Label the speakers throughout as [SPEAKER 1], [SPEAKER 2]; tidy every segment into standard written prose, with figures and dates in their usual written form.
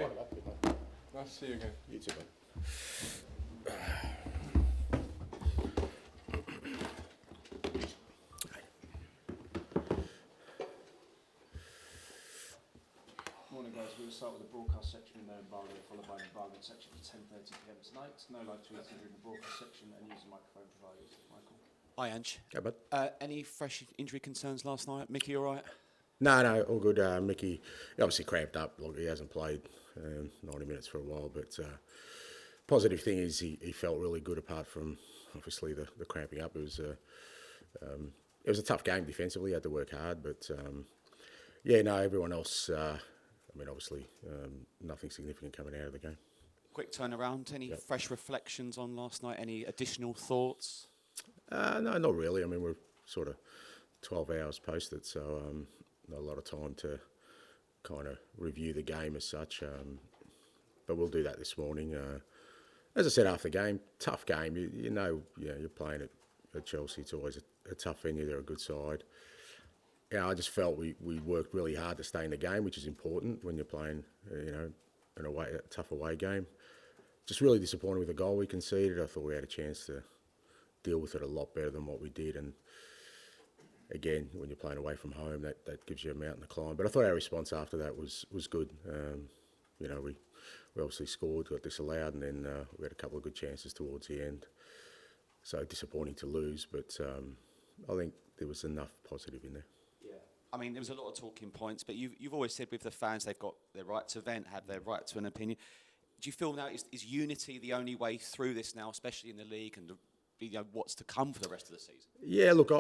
[SPEAKER 1] you. Nice to see you again.
[SPEAKER 2] You too, mate.
[SPEAKER 3] Morning, guys. We'll start with the broadcast section in the embargo, followed by an embargoed section at 10:30 p.m. tonight. No live tweeting during the broadcast section, and use the microphone provided. Michael.
[SPEAKER 4] Hi, Ange.
[SPEAKER 2] Go, bud.
[SPEAKER 4] Any fresh injury concerns last night? Mickey, all right?
[SPEAKER 2] No, all good. Mickey, he obviously cramped up. Look, he hasn't played 90 minutes for a while, but positive thing is he felt really good apart from obviously the cramping up. It was a tough game defensively. He had to work hard, but everyone else. Obviously, nothing significant coming out of the game.
[SPEAKER 4] Quick turnaround. Any fresh reflections on last night? Any additional thoughts?
[SPEAKER 2] No, not really. I mean, we're sort of 12 hours post it, so not a lot of time to kind of review the game as such. But we'll do that this morning. As I said after the game, tough game. You're playing at Chelsea. It's always a tough venue. They're a good side. I just felt we worked really hard to stay in the game, which is important when you're playing, a tough away game. Just really disappointed with the goal we conceded. I thought we had a chance to deal with it a lot better than what we did. And again, when you're playing away from home, that gives you a mountain to climb. But I thought our response after that was good. We obviously scored, got disallowed, and then we had a couple of good chances towards the end. So disappointing to lose, but I think there was enough positive in there.
[SPEAKER 4] I mean, there was a lot of talking points, but you've always said with the fans they've got their right to vent, have their right to an opinion. Do you feel now is unity the only way through this now, especially in the league, and what's to come for the rest of the season?
[SPEAKER 2] Yeah, look,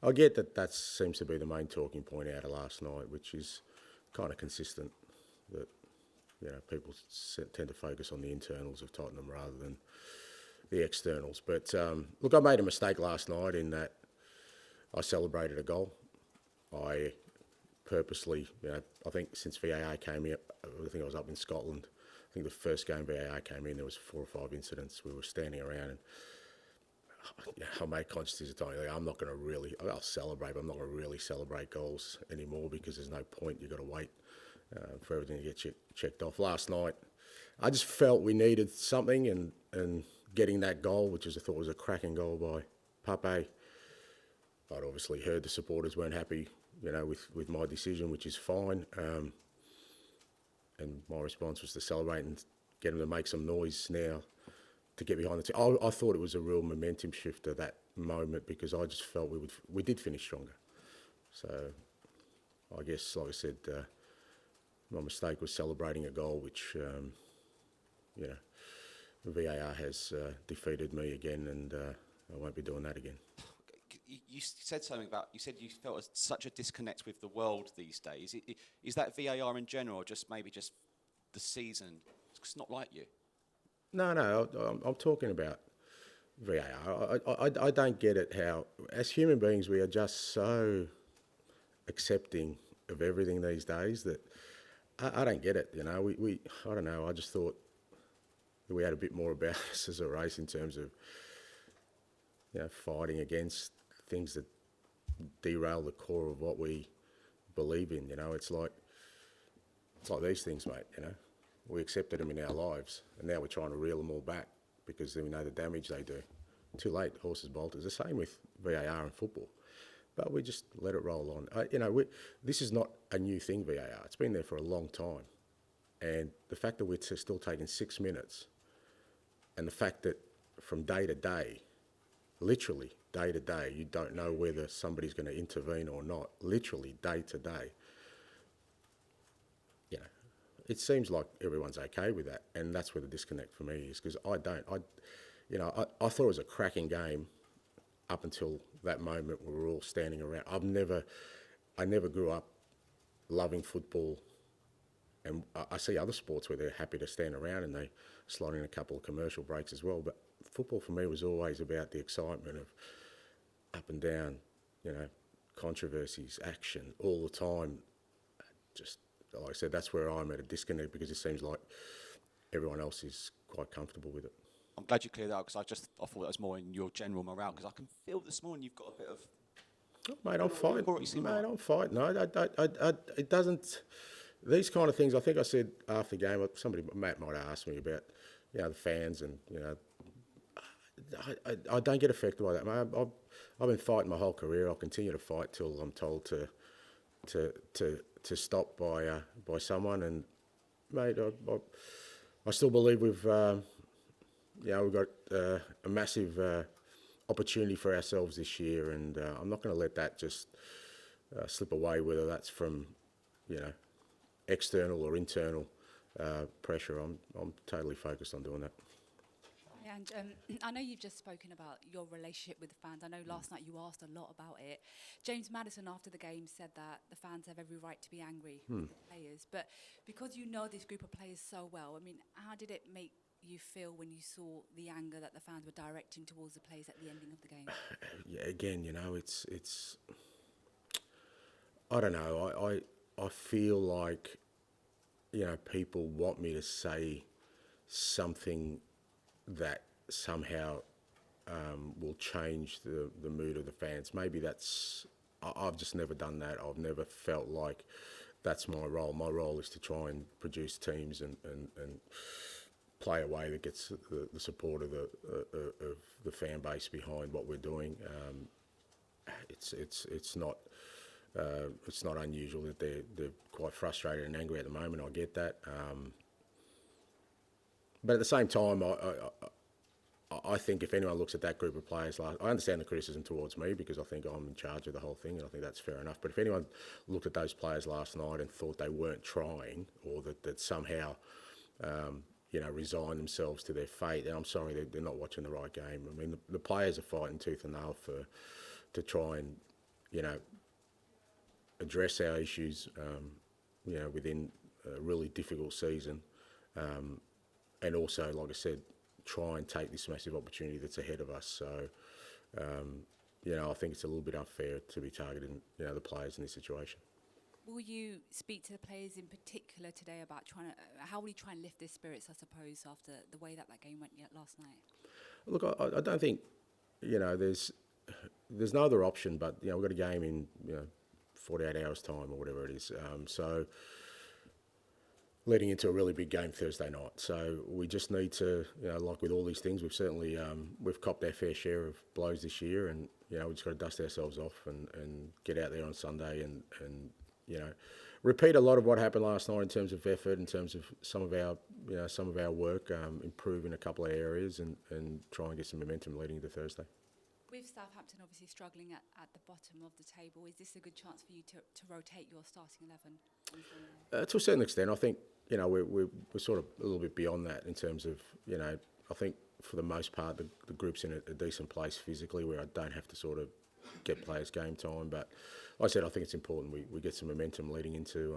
[SPEAKER 2] I get that seems to be the main talking point out of last night, which is kind of consistent, that people tend to focus on the internals of Tottenham rather than the externals. But look, I made a mistake last night in that I celebrated a goal. I purposely, I think since VAR came in, I think I was up in Scotland. I think the first game VAR came in, there was 4 or 5 incidents. We were standing around, and I made conscious decision, I'm not going to really, I'll celebrate, but I'm not going to really celebrate goals anymore because there's no point. You've got to wait for everything to get checked off. Last night, I just felt we needed something, and getting that goal, which I thought was a cracking goal by Pape. I'd obviously heard the supporters weren't happy, with my decision, which is fine. And my response was to celebrate and get them to make some noise now to get behind the team. I thought it was a real momentum shift at that moment because I just felt we did finish stronger. So I guess, like I said, my mistake was celebrating a goal, which, VAR has defeated me again, and I won't be doing that again.
[SPEAKER 4] You said something about, you said you felt such a disconnect with the world these days. Is that VAR in general, or just maybe just the season? It's not like you.
[SPEAKER 2] No, I'm talking about VAR. I don't get it how, as human beings, we are just so accepting of everything these days that I don't get it. I don't know. I just thought we had a bit more about us as a race in terms of, fighting against things that derail the core of what we believe in. It's like these things, mate. We accepted them in our lives, and now we're trying to reel them all back because we know the damage they do. Too late, horses bolted. It's the same with VAR and football, but we just let it roll on. This is not a new thing, VAR. It's been there for a long time, and the fact that we're still taking 6 minutes, and the fact that from day to day, literally day to day, you don't know whether somebody's going to intervene or not, literally day to day. It seems like everyone's okay with that, and that's where the disconnect for me is, because I don't. I thought it was a cracking game up until that moment we were all standing around. I never grew up loving football, and I see other sports where they're happy to stand around and they slot in a couple of commercial breaks as well, but football for me was always about the excitement of up and down, controversies, action all the time. Just like I said, that's where I'm at a disconnect, because it seems like everyone else is quite comfortable with it.
[SPEAKER 4] I'm glad you cleared that up, because I thought that was more in your general morale, because I can feel this morning you've got a bit of...
[SPEAKER 2] Mate, I'm fine. Mate, I'm fine. No, it doesn't... these kind of things, I think I said after the game, Matt might have asked me about, the fans and, I don't get affected by that, mate. I've been fighting my whole career. I'll continue to fight till I'm told to stop by someone. And mate, I still believe we've got a massive opportunity for ourselves this year, and I'm not going to let that just slip away. Whether that's from external or internal pressure, I'm totally focused on doing that.
[SPEAKER 5] And I know you've just spoken about your relationship with the fans. I know last night you asked a lot about it. James Maddison, after the game, said that the fans have every right to be angry with the players. But because you know this group of players so well, I mean, how did it make you feel when you saw the anger that the fans were directing towards the players at the ending of the game?
[SPEAKER 2] Yeah, again, it's I don't know. I feel like, people want me to say something that somehow will change the mood of the fans. Maybe I've just never done that. I've never felt like that's my role. My role is to try and produce teams and play a way that gets the support of the fan base behind what we're doing. It's not unusual that they're quite frustrated and angry at the moment. I get that. But at the same time, I think if anyone looks at that group of players, I understand the criticism towards me because I think I'm in charge of the whole thing, and I think that's fair enough. But if anyone looked at those players last night and thought they weren't trying, or that somehow, resign themselves to their fate, then I'm sorry, they're not watching the right game. I mean, the players are fighting tooth and nail to try and, address our issues, within a really difficult season. And also, like I said, try and take this massive opportunity that's ahead of us. So, I think it's a little bit unfair to be targeting, the players in this situation.
[SPEAKER 5] Will you speak to the players in particular today about how will you try and lift their spirits, I suppose, after the way that game went last night?
[SPEAKER 2] Look, I don't think, there's no other option, but, we've got a game in, 48 hours' time or whatever it is. So leading into a really big game Thursday night. So we just need to, like with all these things, we've certainly, we've copped our fair share of blows this year, and, we've just got to dust ourselves off and get out there on Sunday and repeat a lot of what happened last night in terms of effort, in terms of some of our work, improve in a couple of areas and try and get some momentum leading into Thursday.
[SPEAKER 5] With Southampton obviously struggling at the bottom of the table, is this a good chance for you to rotate your starting 11?
[SPEAKER 2] To a certain extent, I think, we're sort of a little bit beyond that in terms of, I think for the most part the group's in a decent place physically where I don't have to sort of get players game time. But like I said, I think it's important we get some momentum leading into,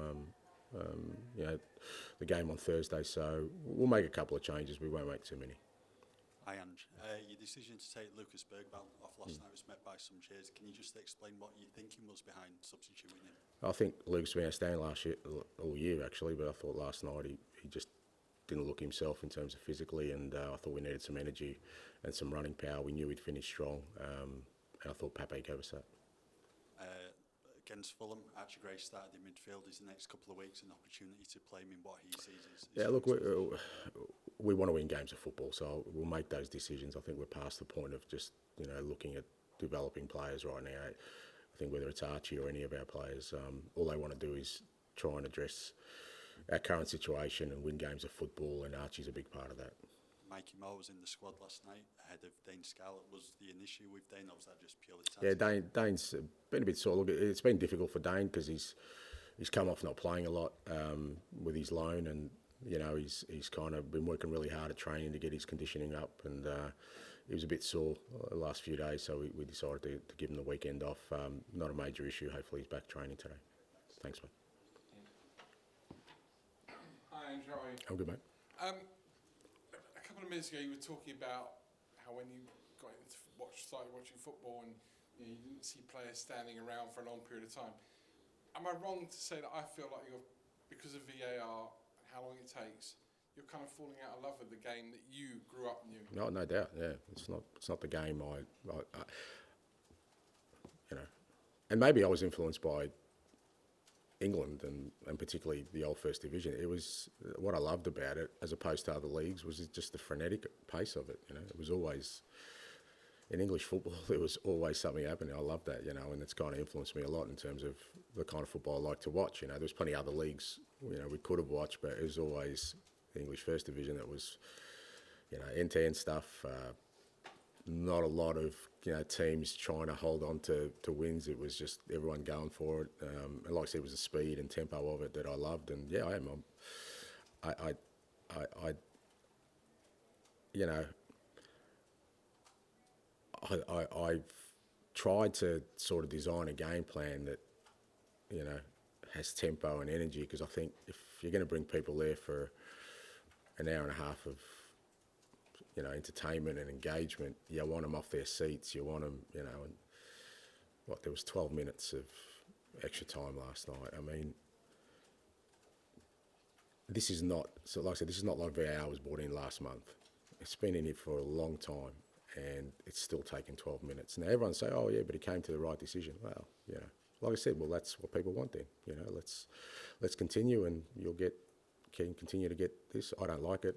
[SPEAKER 2] the game on Thursday. So we'll make a couple of changes. We won't make too many.
[SPEAKER 6] Hi, Ange. Your decision to take Lucas Bergvall off last night was met by some cheers. Can you just explain what your thinking was behind substituting him?
[SPEAKER 2] I think Lucas been outstanding all year actually, but I thought last night he just didn't look himself in terms of physically, and I thought we needed some energy and some running power. We knew he'd finish strong, and I thought Pape gave us that.
[SPEAKER 6] Against Fulham, Archie Gray started in midfield. Is the next couple of weeks an opportunity to play him in what he sees as
[SPEAKER 2] yeah, look, we want to win games of football, so we'll make those decisions. I think we're past the point of just, looking at developing players right now. I think whether it's Archie or any of our players, all they want to do is try and address our current situation and win games of football, and Archie's a big part of that.
[SPEAKER 6] Mikey Moore was in the squad last night ahead of Dane Scarlett. Was the issue with Dane, or was that just purely tactical?
[SPEAKER 2] Yeah, Dane's been a bit sore. Look, it's been difficult for Dane because he's come off not playing a lot with his loan, and he's kind of been working really hard at training to get his conditioning up, and he was a bit sore the last few days, so we decided to give him the weekend off. Not a major issue. Hopefully he's back training today. Thanks, mate.
[SPEAKER 1] Hi, Ange, how are you?
[SPEAKER 2] I'm good, mate.
[SPEAKER 1] A couple of minutes ago, you were talking about how when you started watching football and you didn't see players standing around for a long period of time. Am I wrong to say that I feel like because of VAR and how long it takes, you're kind of falling out of love with the game that you grew up new?
[SPEAKER 2] No doubt. Yeah, it's not the game and maybe I was influenced by England and particularly the old First Division. It was what I loved about it, as opposed to other leagues, was just the frenetic pace of it. You know, it was always in English football. There was always something happening. I loved that, you know, and it's kind of influenced me a lot in terms of the kind of football I like to watch. You know, there's plenty of other leagues, you know, we could have watched, but it was always the English First Division that was, you know, end-to-end stuff. Not a lot of, you know, teams trying to hold on to wins. It was just everyone going for it. And like I said, it was the speed and tempo of it that I loved. And yeah, I am. I you know, I've tried to sort of design a game plan that, you know, has tempo and energy, because I think if you're going to bring people there for an hour and a half of, you know, entertainment and engagement, you want them off their seats, you want them, you know, and there was 12 minutes of extra time last night. I mean, this is not, so like I said, this is not like VAR was brought in last month. It's been in here for a long time, and it's still taking 12 minutes. Now everyone say, oh yeah, but he came to the right decision. Well, you know, like I said, well, that's what people want then. You know, let's continue, and you'll continue to get this. I don't like it.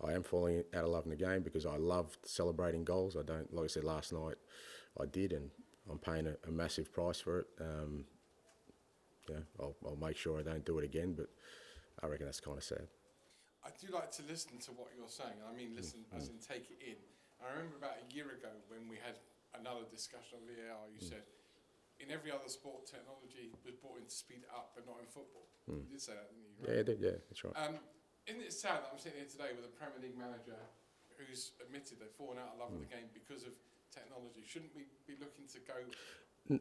[SPEAKER 2] I am falling out of loving the game, because I loved celebrating goals. I don't, like I said last night, I did, and I'm paying a massive price for it. Yeah, I'll make sure I don't do it again, but I reckon that's kind of sad.
[SPEAKER 1] I do like to listen to what you're saying. I mean, listen, as in take it in. I remember about a year ago when we had another discussion on VAR, you said, in every other sport, technology was brought in to speed it up, but not in football. You did say that, didn't you?
[SPEAKER 2] Yeah, I did, yeah, that's right.
[SPEAKER 1] Isn't it sad that I'm sitting here today with a Premier League manager who's admitted they've fallen out of love with the game because of technology? Shouldn't we be looking to go...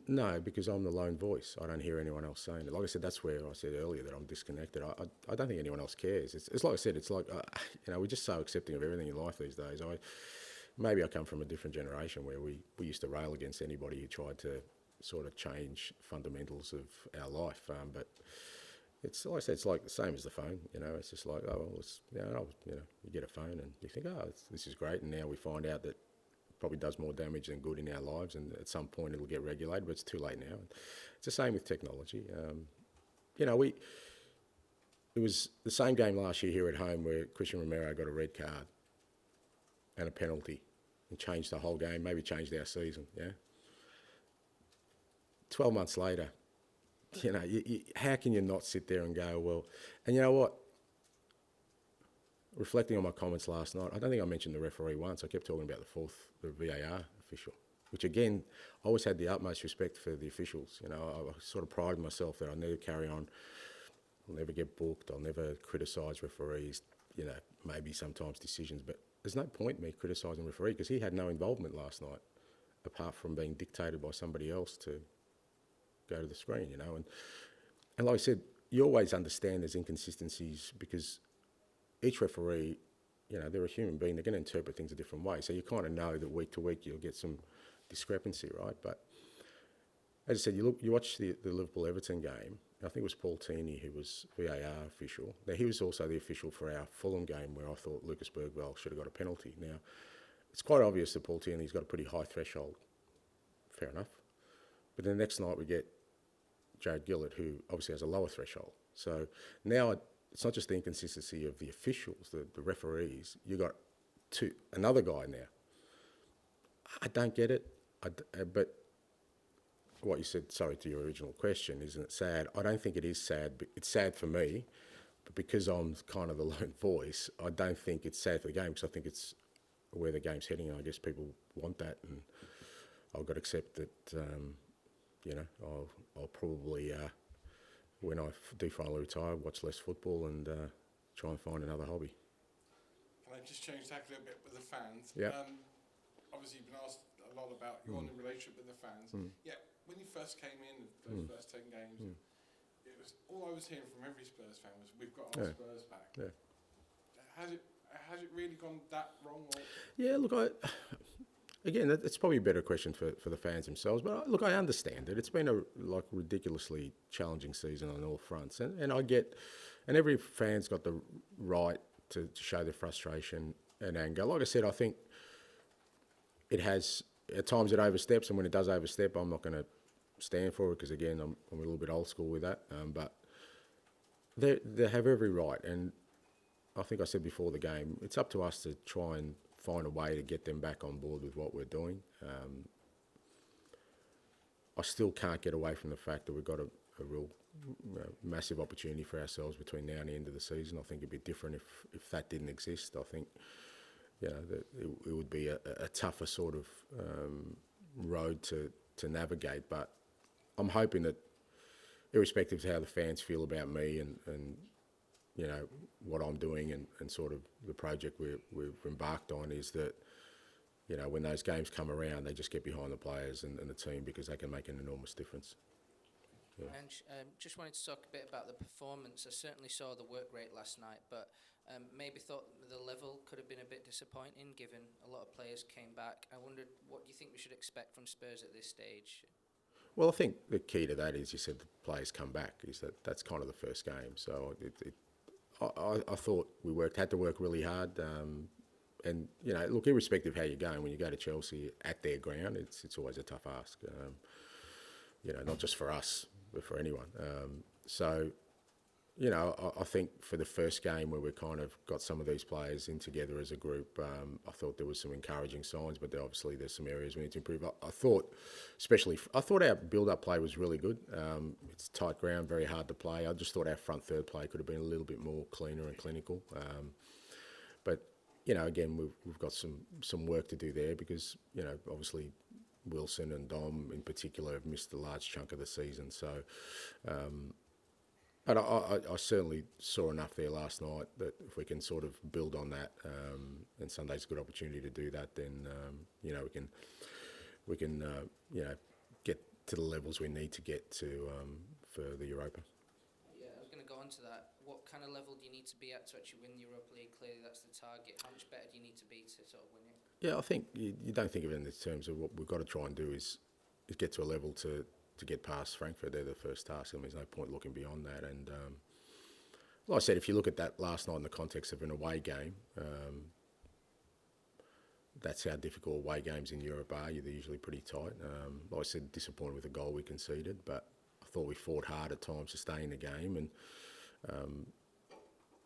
[SPEAKER 2] No, because I'm the lone voice. I don't hear anyone else saying it. Like I said, that's where I said earlier that I'm disconnected. I don't think anyone else cares. It's like I said, it's like, you know, we're just so accepting of everything in life these days. Maybe I come from a different generation where we used to rail against anybody who tried to sort of change fundamentals of our life. But it's, like I said, it's like the same as the phone. You know, it's just like, oh, well, it's, you get a phone and you think, oh, this is great. And now we find out that probably does more damage than good in our lives, and at some point it'll get regulated, but it's too late now. It's the same with technology. You know, it was the same game last year here at home where Christian Romero got a red card and a penalty and changed the whole game, maybe changed our season, yeah? 12 months later, you know, how can you not sit there and go, well, and you know what? Reflecting on my comments last night, I don't think I mentioned the referee once. I kept talking about the VAR official, which again, I always had the utmost respect for the officials. You know, I sort of prided myself that I never carry on. I'll never get booked. I'll never criticise referees. You know, maybe sometimes decisions, but there's no point in me criticising the referee because he had no involvement last night, apart from being dictated by somebody else to go to the screen. You know, and like I said, you always understand there's inconsistencies because each referee, you know, they're a human being. They're going to interpret things a different way. So you kind of know that week to week you'll get some discrepancy, right? But as I said, you watch the Liverpool-Everton game. I think it was Paul Tierney who was VAR official. Now, he was also the official for our Fulham game where I thought Lucas Bergwall should have got a penalty. Now, it's quite obvious that Paul Tierney's got a pretty high threshold. Fair enough. But then the next night we get Jared Gillett, who obviously has a lower threshold. So now it's not just the inconsistency of the officials, the referees. You got another guy now. I don't get it. But what you said, sorry, to your original question, isn't it sad? I don't think it is sad. But it's sad for me, but because I'm kind of the lone voice, I don't think it's sad for the game because I think it's where the game's heading. And I guess people want that, and I've got to accept that. You know, I'll probably. When I do finally retire, watch less football and try and find another hobby.
[SPEAKER 1] Can I just change tack a little bit with the fans?
[SPEAKER 2] Yeah.
[SPEAKER 1] Obviously, you've been asked a lot about your relationship with the fans. Yeah, when you first came in, those first 10 games, it was all I was hearing from every Spurs fan was, "We've got our Spurs back."
[SPEAKER 2] Yeah.
[SPEAKER 1] Has it really gone that wrong? Or?
[SPEAKER 2] Yeah, look, again, it's probably a better question for the fans themselves. But look, I understand it. It's been a ridiculously challenging season on all fronts, and I get, and every fan's got the right to show their frustration and anger. Like I said, I think it has at times it oversteps, and when it does overstep, I'm not going to stand for it because, again, I'm a little bit old school with that. But they have every right, and I think I said before the game, it's up to us to try and find a way to get them back on board with what we're doing. I still can't get away from the fact that we've got a real massive opportunity for ourselves between now and the end of the season. I think it'd be different if that didn't exist. I think that it would be a tougher sort of road to navigate. But I'm hoping that, irrespective of how the fans feel about me and what I'm doing and sort of the project we've embarked on, is that when those games come around, they just get behind the players and the team, because they can make an enormous difference. Yeah.
[SPEAKER 7] Ange, just wanted to talk a bit about the performance. I certainly saw the work rate last night, but maybe thought the level could have been a bit disappointing given a lot of players came back. I wondered, what do you think we should expect from Spurs at this stage?
[SPEAKER 2] Well, I think the key to that is, you said the players come back, is that's kind of the first game. So I thought we had to work really hard. And, look, irrespective of how you're going, when you go to Chelsea at their ground, it's always a tough ask, not just for us, but for anyone. I think for the first game, where we kind of got some of these players in together as a group, I thought there was some encouraging signs, but obviously there's some areas we need to improve. I thought our build-up play was really good. It's tight ground, very hard to play. I just thought our front third play could have been a little bit more cleaner and clinical. But again, we've got some work to do there, because obviously Wilson and Dom in particular have missed a large chunk of the season. So, but I certainly saw enough there last night that if we can sort of build on that, and Sunday's a good opportunity to do that, then we can get to the levels we need to get to for the Europa.
[SPEAKER 7] Yeah, I was going to go on to that. What kind of level do you need to be at to actually win the Europa League? Clearly, that's the target. How much better do you need to be to sort of win it?
[SPEAKER 2] Yeah, I think you don't think of it in terms of what we've got to try and do is get to a level to get past Frankfurt. They're the first task, and there's no point looking beyond that. And like I said, if you look at that last night in the context of an away game, that's how difficult away games in Europe are. They're usually pretty tight. Like I said, disappointed with the goal we conceded, but I thought we fought hard at times to stay in the game, and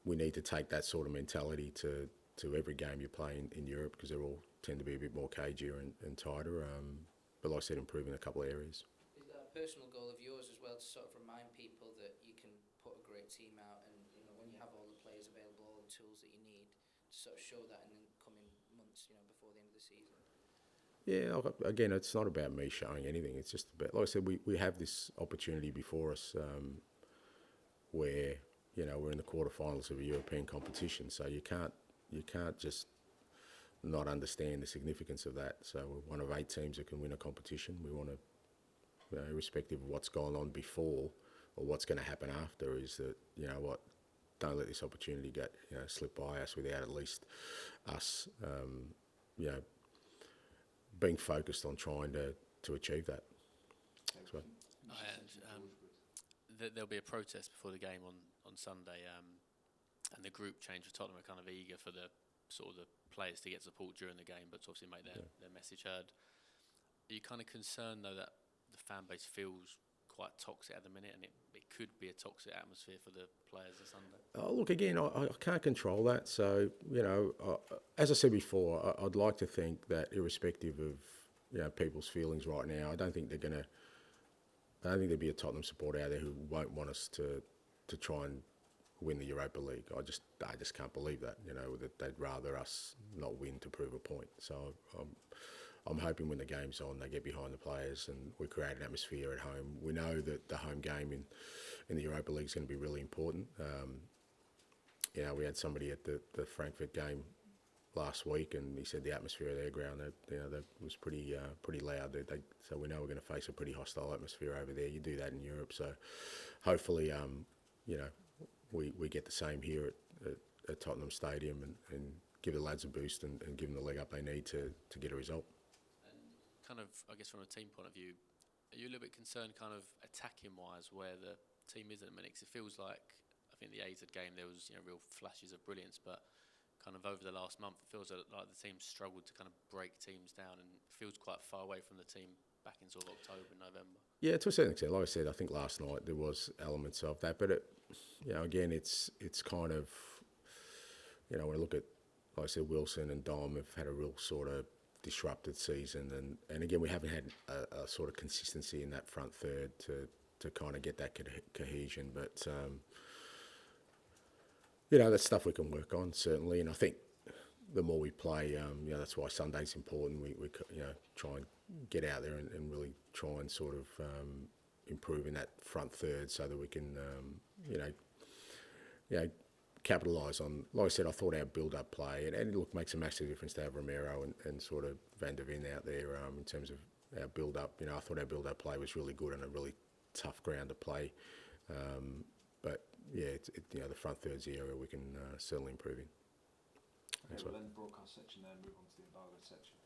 [SPEAKER 2] we need to take that sort of mentality to every game you play in Europe, because they all tend to be a bit more cagier and tighter. But like I said, improving a couple of areas.
[SPEAKER 7] Is that a personal goal of yours as well, to sort of remind people that you can put a great team out, and when you have all the players available, all the tools that you need, to sort of show that in the coming months, before the end of the season?
[SPEAKER 2] Yeah, again, it's not about me showing anything. It's just about, like I said, we have this opportunity before us where we're in the quarterfinals of a European competition, so you can't just not understand the significance of that. So we're one of 8 teams that can win a competition. We want to, irrespective of what's gone on before or what's going to happen after, is that, don't let this opportunity get slip by us without at least us, being focused on trying to achieve that. Thanks, mate.
[SPEAKER 8] There'll be a protest before the game on Sunday, and the group change for Tottenham are kind of eager for the players to get support during the game, but to obviously make their message heard. Are you kind of concerned, though, that the fan base feels quite toxic at the minute, and it could be a toxic atmosphere for the players on Sunday?
[SPEAKER 2] Oh, look, again, I can't control that. So, as I said before, I'd like to think that, irrespective of people's feelings right now, I don't think there'd be a Tottenham supporter out there who won't want us to try and win the Europa League. I just can't believe that. That they'd rather us not win to prove a point. So I'm hoping when the game's on, they get behind the players and we create an atmosphere at home. We know that the home game in the Europa League is going to be really important. We had somebody at the Frankfurt game last week, and he said the atmosphere of their ground, that was pretty loud. So we know we're going to face a pretty hostile atmosphere over there. You do that in Europe, so hopefully, we get the same here at Tottenham Stadium and give the lads a boost and give them the leg up they need to get a result.
[SPEAKER 8] Kind of, I guess, from a team point of view, are you a little bit concerned, kind of attacking-wise, where the team is at the minute? 'Cause it feels like, I think the AZ game, there was real flashes of brilliance, but kind of over the last month, it feels like the team struggled to kind of break teams down, and feels quite far away from the team back in sort of October, November.
[SPEAKER 2] Yeah, to a certain extent. Like I said, I think last night there was elements of that, but again, it's kind of, when I look at, like I said, Wilson and Dom have had a real sort of disrupted season, and again, we haven't had a sort of consistency in that front third to kind of get that cohesion, but that's stuff we can work on certainly, and I think the more we play, that's why Sunday's important. We try and get out there and really try and sort of improve in that front third so that we can, capitalise on. Like I said, I thought our build-up play, and look, makes a massive difference to have Romero and sort of Van der Ven out there in terms of our build-up. I thought our build-up play was really good on a really tough ground to play. But yeah, the front third's the area we can certainly improve in.
[SPEAKER 3] Okay, we'll end the broadcast section there and move on to the embargo section.